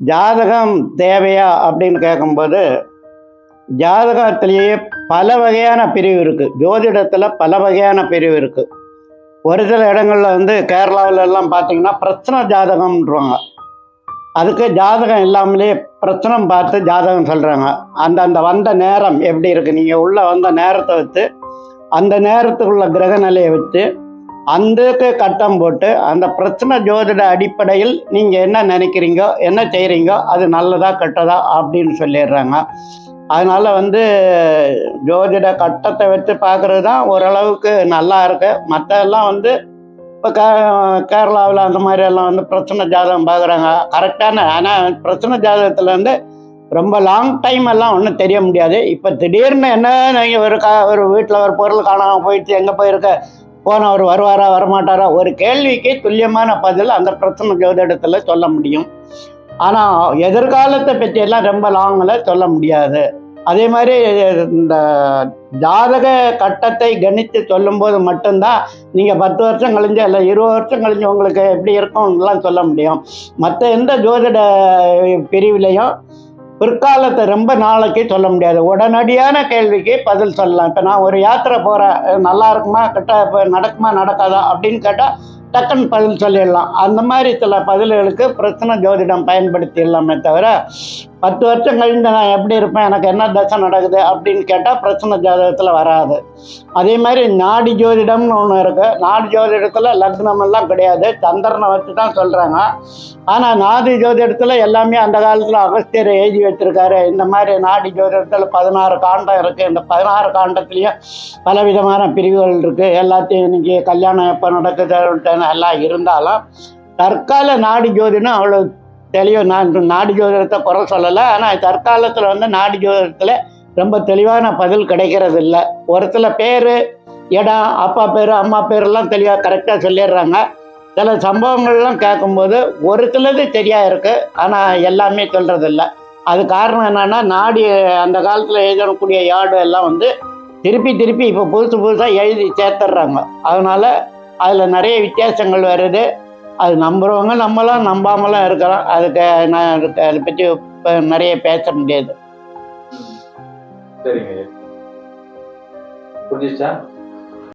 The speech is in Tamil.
ஜாதகம் தேவையா அப்படின்னு கேட்கும்போது, ஜாதகத்திலேயே பல வகையான பிரிவு இருக்குது. ஜோதிடத்தில் பல வகையான பிரிவு இருக்குது. ஒரு சில இடங்களில் கேரளாவுல எல்லாம் பார்த்தீங்கன்னா பிரச்சனை ஜாதகம்ன்றவாங்க. அதுக்கு ஜாதகம் இல்லாமலே பிரச்சனை பார்த்து ஜாதகம் சொல்கிறாங்க. அந்த வந்த நேரம் எப்படி இருக்குது, நீங்கள் உள்ளே வந்த நேரத்தை வச்சு, அந்த நேரத்துக்குள்ள கிரக நிலையை வச்சு, அந்தக்கு கட்டம் போட்டு அந்த பிரச்சனை ஜோதிட அடிப்படையில் நீங்கள் என்ன நினைக்கிறீங்கோ, என்ன செய்கிறீங்கோ, அது நல்லதா கெட்டதா அப்படின்னு சொல்லிடுறாங்க. அதனால் ஜோதிட கட்டத்தை வச்சு பார்க்குறது தான் ஓரளவுக்கு நல்லா இருக்கு. மற்றெல்லாம் இப்போ கேரளாவில் அந்த மாதிரியெல்லாம் பிரச்சனை ஜாதகம் பார்க்குறாங்க கரெக்டான. ஆனால் பிரச்சனை ஜாதகத்தில் ரொம்ப லாங் டைம் எல்லாம் ஒன்றும் தெரிய முடியாது. இப்போ திடீர்னு என்ன, நீங்கள் ஒரு வீட்டில் ஒரு பொருள் காணாமல் போயிடுச்சு, எங்கே போயிருக்க, போனவர் வருவாரா வரமாட்டாரா, ஒரு கேள்விக்கு துல்லியமான பதில் அந்த பிரச்சனை ஜோதிடத்தில் சொல்ல முடியும். ஆனால் எதிர்காலத்தை பற்றியெல்லாம் ரொம்ப லாங்கில் சொல்ல முடியாது. அதே மாதிரி இந்த ஜாதக கட்டத்தை கணித்து சொல்லும்போது மட்டும்தான் நீங்கள் 10 வருஷம் கழிஞ்சு இல்லை 20 வருஷம் கழிஞ்சு உங்களுக்கு எப்படி இருக்கும்லாம் சொல்ல முடியும். மற்ற எந்த ஜோதிட பிரிவிலையும் பிற்காலத்தை ரொம்ப நாளைக்கு சொல்ல முடியாது. உடனடியான கேள்விக்கு பதில் சொல்லலாம். இப்போ நான் ஒரு யாத்திரை போகிறேன், நல்லா இருக்குமா இப்போ நடக்குமா நடக்காதா அப்படின்னு கேட்டால் டக்குன்னு பதில் சொல்லிடலாம். அந்த மாதிரி சில பதில்களுக்கு பிரச்சனை ஜோதிடம் பயன்படுத்திடலாமே தவிர 10 வருஷம் கழிந்து நான் எப்படி இருப்பேன், எனக்கு என்ன தசை நடக்குது அப்படின்னு கேட்டால் பிரச்சனை ஜோதிடத்தில் வராது. அதே மாதிரி நாடி ஜோதிடம்னு ஒன்று இருக்குது. நாடி ஜோதிடத்தில் லக்னம் எல்லாம் கிடையாது, சந்திரனை வச்சு தான் சொல்கிறாங்க. ஆனால் நாடி ஜோதிடத்தில் எல்லாமே அந்த காலத்தில் அகஸ்தியர் எழுதி வச்சுருக்காரு. இந்த மாதிரி நாடி ஜோதிடத்தில் 16 காண்டம் இருக்குது. இந்த 16 காண்டத்துலேயும் பலவிதமான பிரிவுகள் இருக்குது. எல்லாத்தையும் இன்றைக்கி கல்யாணம் எப்போ நடக்குது எல்லாம் இருந்தாலும் தற்கால நாடி ஜோதிடம் அவ்வளோ தெளிவு. நான் நாடி ஜோதிடத்தை குறை சொல்லலை. ஆனால் தற்காலத்தில் நாடி ஜோதிடத்தில் ரொம்ப தெளிவான பதில் கிடைக்கிறது இல்லை. ஒரு சில பேர், இடம், அப்பா பேர், அம்மா பேரெல்லாம் தெளிவாக கரெக்டாக சொல்லிடுறாங்க. சில சம்பவங்கள்லாம் கேட்கும்போது ஒரு சிலது சரியாக இருக்குது, ஆனால் எல்லாமே சொல்கிறது இல்லை. அது காரணம் என்னென்னா, நாடி அந்த காலத்தில் எழுதக்கூடிய யார்டு எல்லாம் திருப்பி இப்போ புதுசாக எழுதி சேர்த்துட்றாங்க. அதனால் அதில் நிறைய வித்தியாசங்கள் வருது. அது நம்புகிறவங்க நம்பலாம், நம்பாமலாம் இருக்கலாம். அதுக்கு நான் அதை பற்றி இப்போ நிறைய பேச முடியாது. சரிங்க, புரிஞ்சிச்சா?